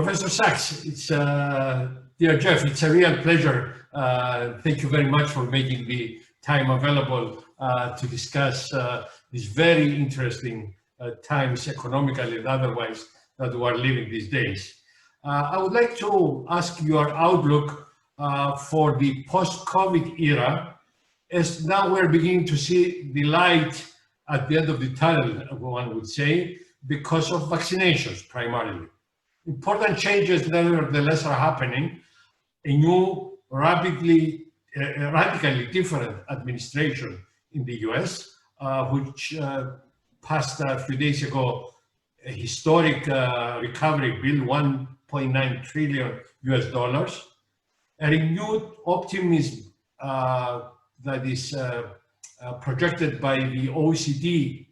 Professor Sachs, dear Jeff, it's a real pleasure. Thank you very much for making the time available to discuss these very interesting times economically and otherwise that we are living these days. I would like to ask your outlook for the post-COVID era, as now we're beginning to see the light at the end of the tunnel, one would say, because of vaccinations primarily. Important changes nevertheless are happening. A new, radically different administration in the US, which passed a few days ago a historic recovery bill, 1.9 trillion US dollars, a renewed optimism that is projected by the OECD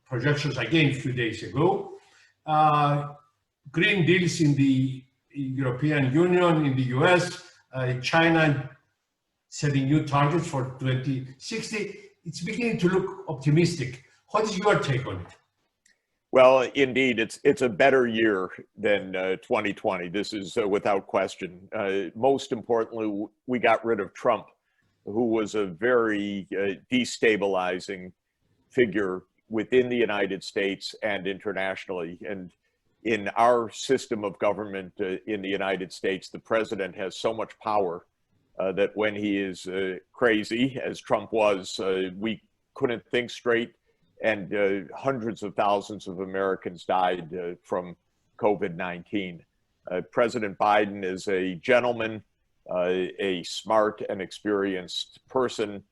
projections again a few days ago, green deals in the European Union, in the US, China setting new targets for 2060. It's beginning to look optimistic. What is your take on it? Well, indeed, it's a better year than 2020. This is without question. Most importantly, we got rid of Trump, who was a very destabilizing figure within the United States and internationally. And in our system of government in the United States, the president has so much power that when he is crazy, as Trump was, we couldn't think straight. And hundreds of thousands of Americans died from COVID-19. President Biden is a gentleman, a smart and experienced person.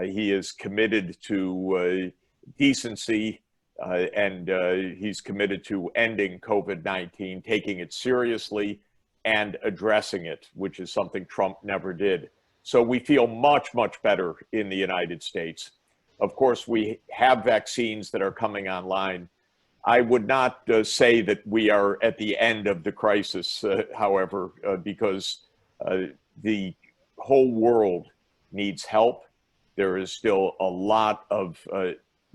He is committed to decency, and he's committed to ending COVID-19, taking it seriously and addressing it, which is something Trump never did. So we feel much, much better in the United States. Of course, we have vaccines that are coming online. I would not say that we are at the end of the crisis, however, because the whole world needs help. There is still a lot of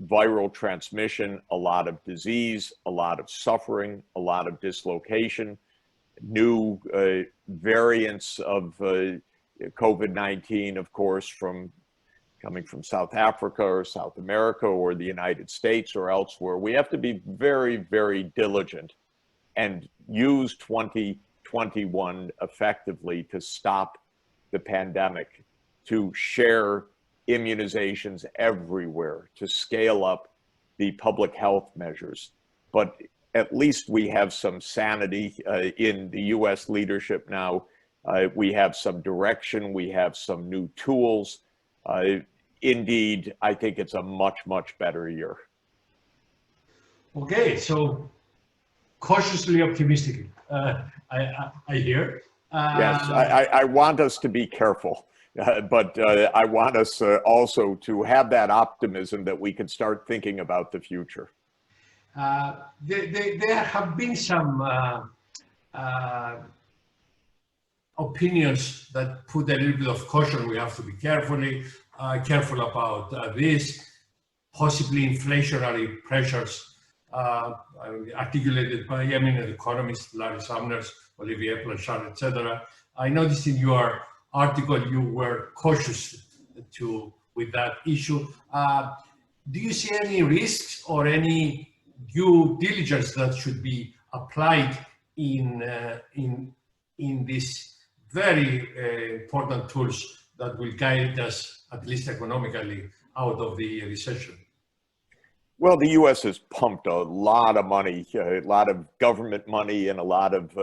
viral transmission, a lot of disease, a lot of suffering, a lot of dislocation, new variants of COVID-19, of course, coming from South Africa or South America or the United States or elsewhere. We have to be very, very diligent and use 2021 effectively to stop the pandemic, to share immunizations everywhere, to scale up the public health measures. But at least we have some sanity in the US leadership now. We have some direction, we have some new tools. Indeed, I think it's a much, much better year. Okay, so cautiously optimistic, I hear. Yes, I want us to be careful, but I want us also to have that optimism that we can start thinking about the future. There have been some opinions that put a little bit of caution. We have to be careful about this, possibly inflationary pressures articulated by eminent economists, Larry Summers, Olivier Blanchard, etc. I noticed in your article you were cautious with that issue. Do you see any risks or any due diligence that should be applied in these very important tools that will guide us, at least economically, out of the recession? Well, the U.S. has pumped a lot of money, a lot of government money and a lot of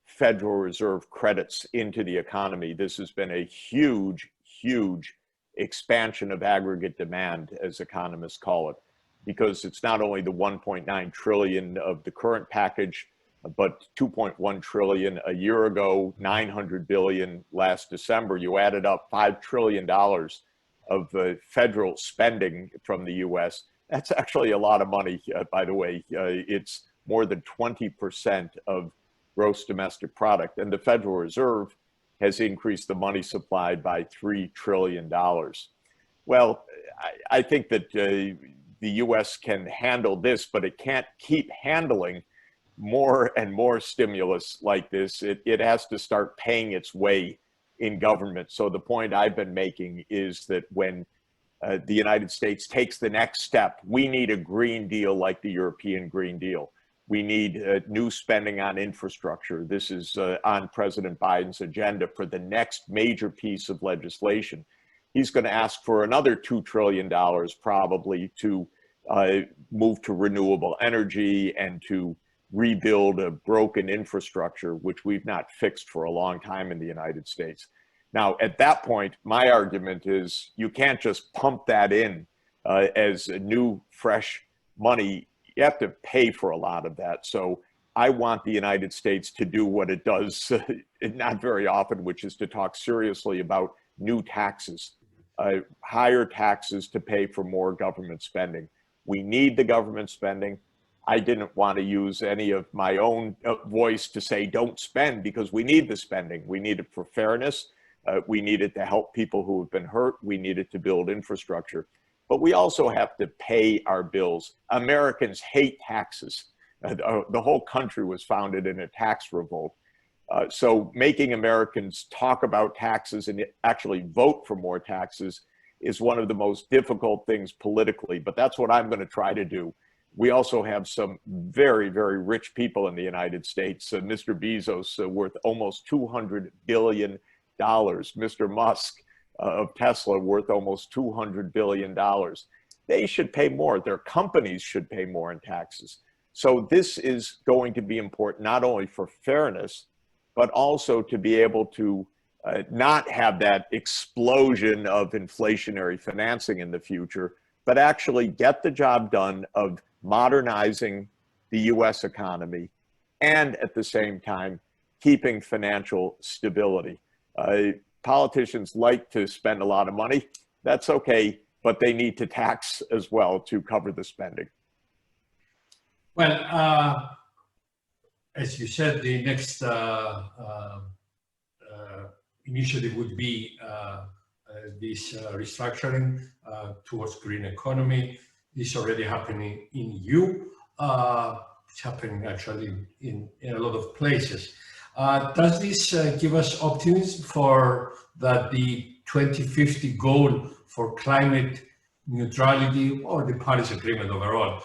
Federal Reserve credits into the economy. This has been a huge, huge expansion of aggregate demand, as economists call it, because it's not only the 1.9 trillion of the current package, but 2.1 trillion a year ago, 900 billion last December. You added up $5 trillion of federal spending from the U.S. That's actually a lot of money, by the way. It's more than 20% of gross domestic product. And the Federal Reserve has increased the money supply by $3 trillion. Well, I think that the U.S. can handle this, but it can't keep handling more and more stimulus like this, it has to start paying its way in government. So the point I've been making is that when the United States takes the next step, we need a Green Deal like the European Green Deal. We need new spending on infrastructure. This is on President Biden's agenda for the next major piece of legislation. He's going to ask for another $2 trillion probably to move to renewable energy and to rebuild a broken infrastructure, which we've not fixed for a long time in the United States. Now, at that point, my argument is you can't just pump that in as a new, fresh money. You have to pay for a lot of that. So I want the United States to do what it does not very often, which is to talk seriously about new taxes, higher taxes to pay for more government spending. We need the government spending. I didn't want to use any of my own voice to say don't spend, because we need the spending. We need it for fairness. We need it to help people who have been hurt. We need it to build infrastructure. But we also have to pay our bills. Americans hate taxes. The whole country was founded in a tax revolt. So making Americans talk about taxes and actually vote for more taxes is one of the most difficult things politically, but that's what I'm going to try to do. We also have some very, very rich people in the United States. Mr. Bezos worth almost $200 billion. Mr. Musk of Tesla worth almost $200 billion. They should pay more. Their companies should pay more in taxes. So this is going to be important, not only for fairness, but also to be able to not have that explosion of inflationary financing in the future, but actually get the job done of modernizing the US economy and at the same time keeping financial stability. Politicians like to spend a lot of money. That's okay, but they need to tax as well to cover the spending. Well, as you said, the next initiative would be this restructuring towards green economy. This is already happening in EU. It's happening actually in a lot of places. Does this give us optimism for that the 2050 goal for climate neutrality or the Paris Agreement overall,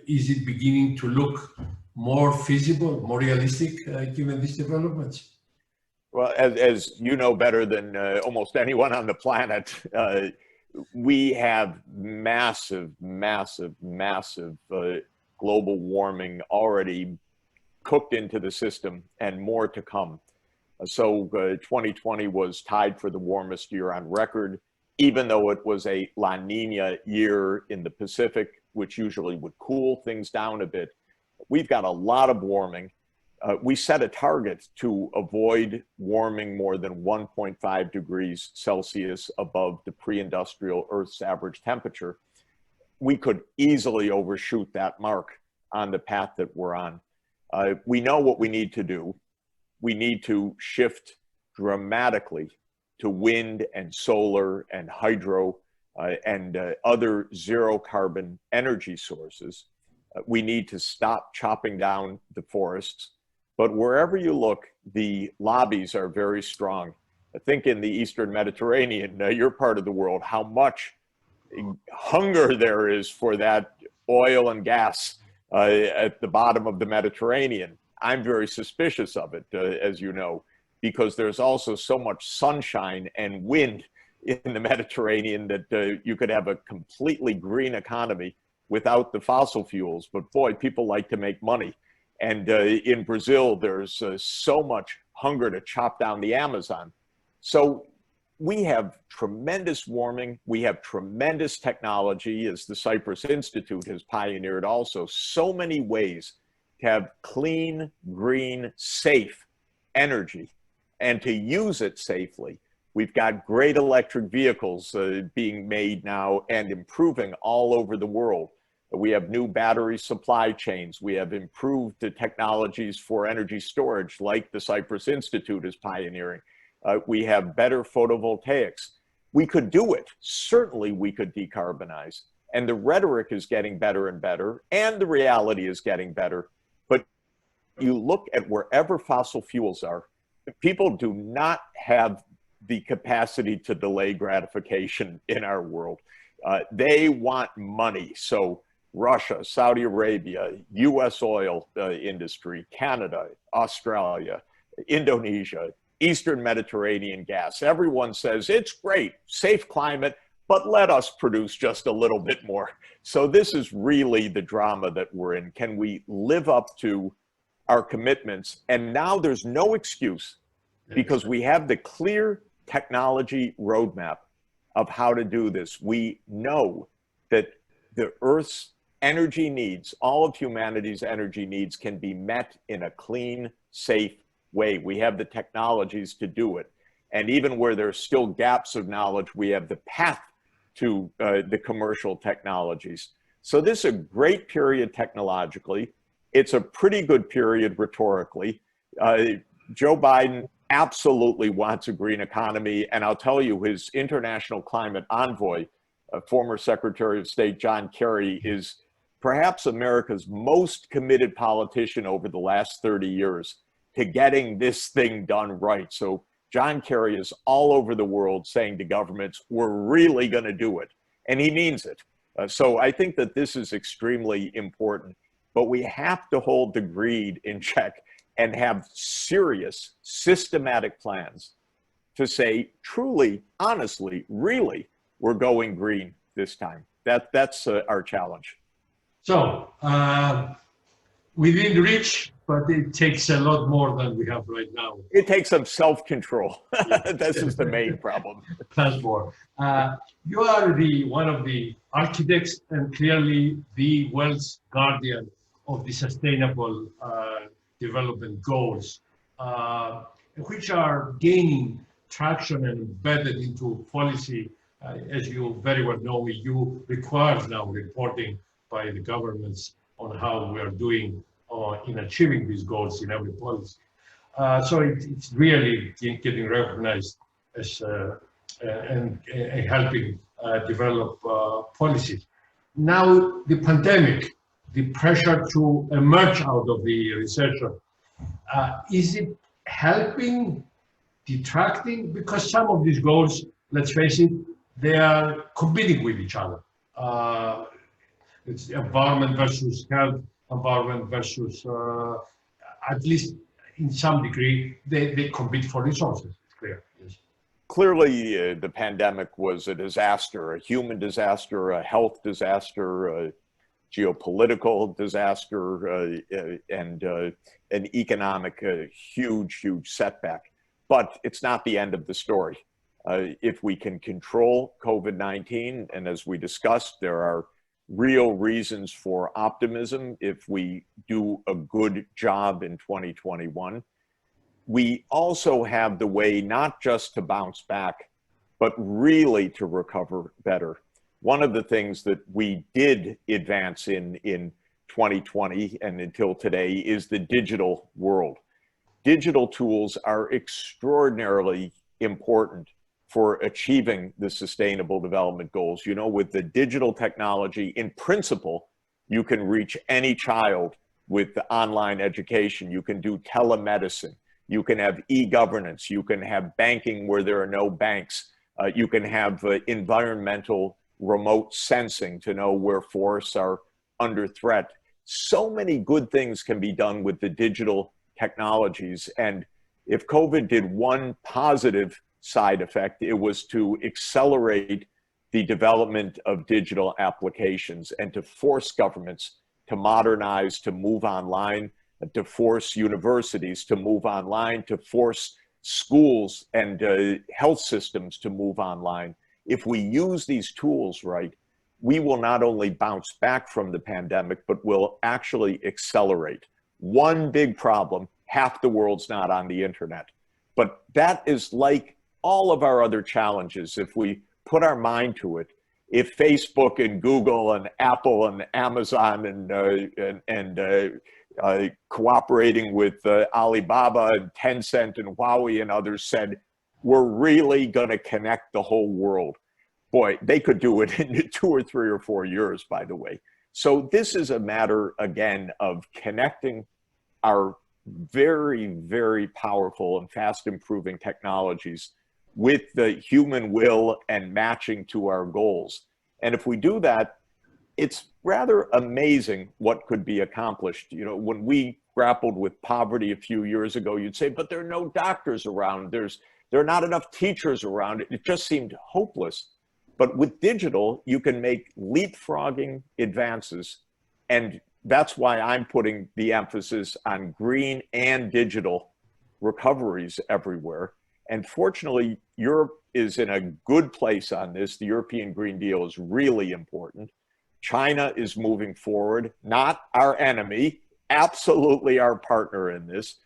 is it beginning to look more feasible, more realistic given these developments? Well, as you know better than almost anyone on the planet, we have massive, massive, massive global warming already cooked into the system and more to come. So 2020 was tied for the warmest year on record, even though it was a La Nina year in the Pacific, which usually would cool things down a bit. We've got a lot of warming. We set a target to avoid warming more than 1.5 degrees Celsius above the pre-industrial Earth's average temperature. We could easily overshoot that mark on the path that we're on. We know what we need to do. We need to shift dramatically to wind and solar and hydro and other zero carbon energy sources. We need to stop chopping down the forests. But wherever you look, the lobbies are very strong. I think in the Eastern Mediterranean, your part of the world, how much hunger there is for that oil and gas at the bottom of the Mediterranean. I'm very suspicious of it, as you know, because there's also so much sunshine and wind in the Mediterranean that you could have a completely green economy without the fossil fuels. But boy, people like to make money. And in Brazil, there's so much hunger to chop down the Amazon. So we have tremendous warming. We have tremendous technology, as the Cyprus Institute has pioneered also. So many ways to have clean, green, safe energy and to use it safely. We've got great electric vehicles being made now and improving all over the world. We have new battery supply chains. We have improved the technologies for energy storage like the Cyprus Institute is pioneering. We have better photovoltaics. We could do it. Certainly we could decarbonize. And the rhetoric is getting better and better, and the reality is getting better. But you look at wherever fossil fuels are, people do not have the capacity to delay gratification in our world. They want money. So Russia, Saudi Arabia, US oil industry, Canada, Australia, Indonesia, Eastern Mediterranean gas. Everyone says it's great, safe climate, but let us produce just a little bit more. So this is really the drama that we're in. Can we live up to our commitments? And now there's no excuse because we have the clear technology roadmap of how to do this. We know that the Earth's energy needs, all of humanity's energy needs, can be met in a clean, safe way. We have the technologies to do it. And even where there's still gaps of knowledge, we have the path to the commercial technologies. So this is a great period technologically. It's a pretty good period rhetorically. Joe Biden absolutely wants a green economy. And I'll tell you, his international climate envoy, former Secretary of State John Kerry, is perhaps America's most committed politician over the last 30 years to getting this thing done right. So John Kerry is all over the world saying to governments, we're really going to do it. And he means it. So I think that this is extremely important. But we have to hold the greed in check and have serious, systematic plans to say, truly, honestly, really, we're going green this time. That's our challenge. So within reach, but it takes a lot more than we have right now. It takes some self-control. This is the main problem. Plus more. You are one of the architects and clearly the world's guardian of the sustainable development goals, which are gaining traction and embedded into policy. As you very well know, EU requires now reporting by the governments on how we are doing in achieving these goals in every policy. So it's really getting recognized as and helping develop policies. Now the pandemic, the pressure to emerge out of the recession, is it helping, detracting? Because some of these goals, let's face it, they are competing with each other. It's environment versus health, environment versus, at least in some degree, they compete for resources, it's clear. Yes. Clearly, the pandemic was a disaster, a human disaster, a health disaster, a geopolitical disaster, and an economic huge setback. But it's not the end of the story. If we can control COVID-19, and as we discussed, there are real reasons for optimism if we do a good job in 2021. We also have the way not just to bounce back, but really to recover better. One of the things that we did advance in 2020 and until today is the digital world. Digital tools are extraordinarily important for achieving the Sustainable Development Goals. You know, with the digital technology, in principle, you can reach any child with the online education. You can do telemedicine. You can have e-governance. You can have banking where there are no banks. You can have environmental remote sensing to know where forests are under threat. So many good things can be done with the digital technologies. And if COVID did one positive side effect, it was to accelerate the development of digital applications and to force governments to modernize, to move online, to force universities to move online, to force schools and health systems to move online. If we use these tools right, we will not only bounce back from the pandemic, but will actually accelerate. One big problem, half the world's not on the internet. But that is like all of our other challenges. If we put our mind to it, if Facebook and Google and Apple and Amazon and cooperating with Alibaba and Tencent and Huawei and others said, we're really going to connect the whole world. Boy, they could do it in 2 or 3 or 4 years, by the way. So this is a matter, again, of connecting our very, very powerful and fast improving technologies with the human will and matching to our goals. And if we do that, it's rather amazing what could be accomplished. You know, when we grappled with poverty a few years ago, you'd say, but there are no doctors around. There are not enough teachers around. It just seemed hopeless. But with digital, you can make leapfrogging advances. And that's why I'm putting the emphasis on green and digital recoveries everywhere. And fortunately, Europe is in a good place on this. The European Green Deal is really important. China is moving forward, not our enemy, absolutely our partner in this.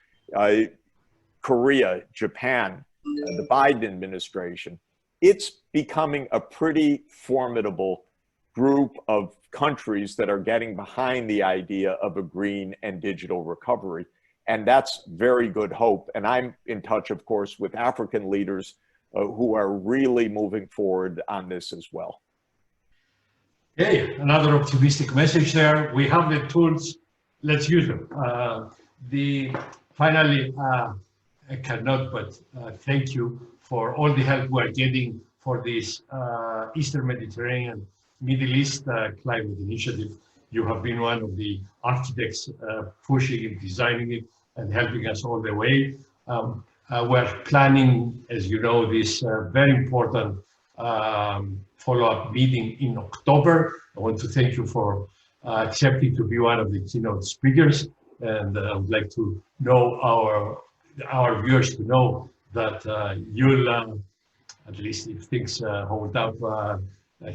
Korea, Japan, the Biden administration. It's becoming a pretty formidable group of countries that are getting behind the idea of a green and digital recovery. And that's very good hope. And I'm in touch, of course, with African leaders who are really moving forward on this as well. Hey, another optimistic message there. We have the tools, let's use them. Finally, I cannot but thank you for all the help we are getting for this Eastern Mediterranean Middle East climate initiative. You have been one of the architects pushing it, designing it, and helping us all the way. We're planning, as you know, this very important follow-up meeting in October. I want to thank you for accepting to be one of the keynote speakers. And I would like to know our viewers to know that you'll, at least if things hold up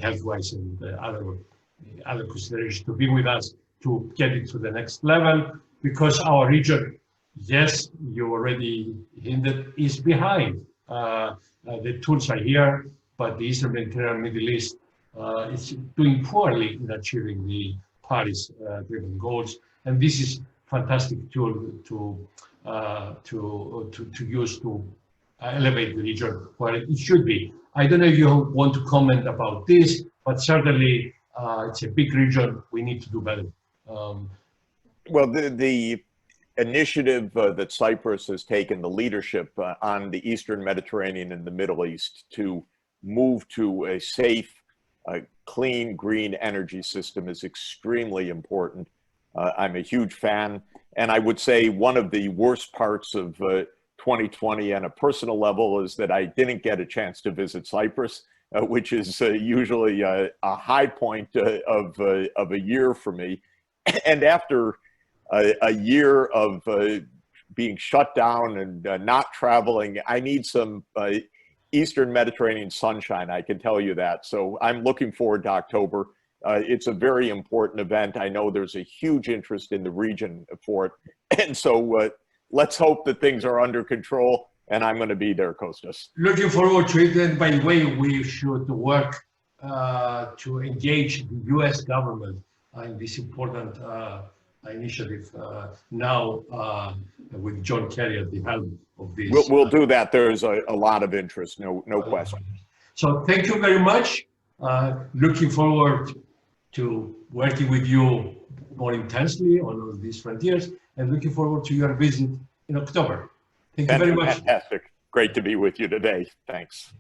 health-wise and other considerations, to be with us to get it to the next level, because our region, yes, you already hinted, is behind. The tools are here, but the Eastern Mediterranean Middle East is doing poorly in achieving the Paris-driven goals, and this is fantastic tool to use to elevate the region where it should be. I don't know if you want to comment about this, but certainly it's a big region. We need to do better. Well, the initiative that Cyprus has taken, the leadership on the Eastern Mediterranean and the Middle East to move to a safe, clean, green energy system is extremely important. I'm a huge fan. And I would say one of the worst parts of 2020 on a personal level is that I didn't get a chance to visit Cyprus, which is usually a high point of a year for me. And after a year of being shut down and not traveling, I need some Eastern Mediterranean sunshine, I can tell you that. So I'm looking forward to October. It's a very important event. I know there's a huge interest in the region for it. And so let's hope that things are under control, and I'm going to be there, Costas. Looking forward to it. And by the way, we should work to engage the US government in this important initiative now with John Kerry at the helm of this. We'll do that. There's a lot of interest, no question. So thank you very much. Looking forward to working with you more intensely on these frontiers, and looking forward to your visit in October. Thank you very much. Fantastic. Great to be with you today. Thanks.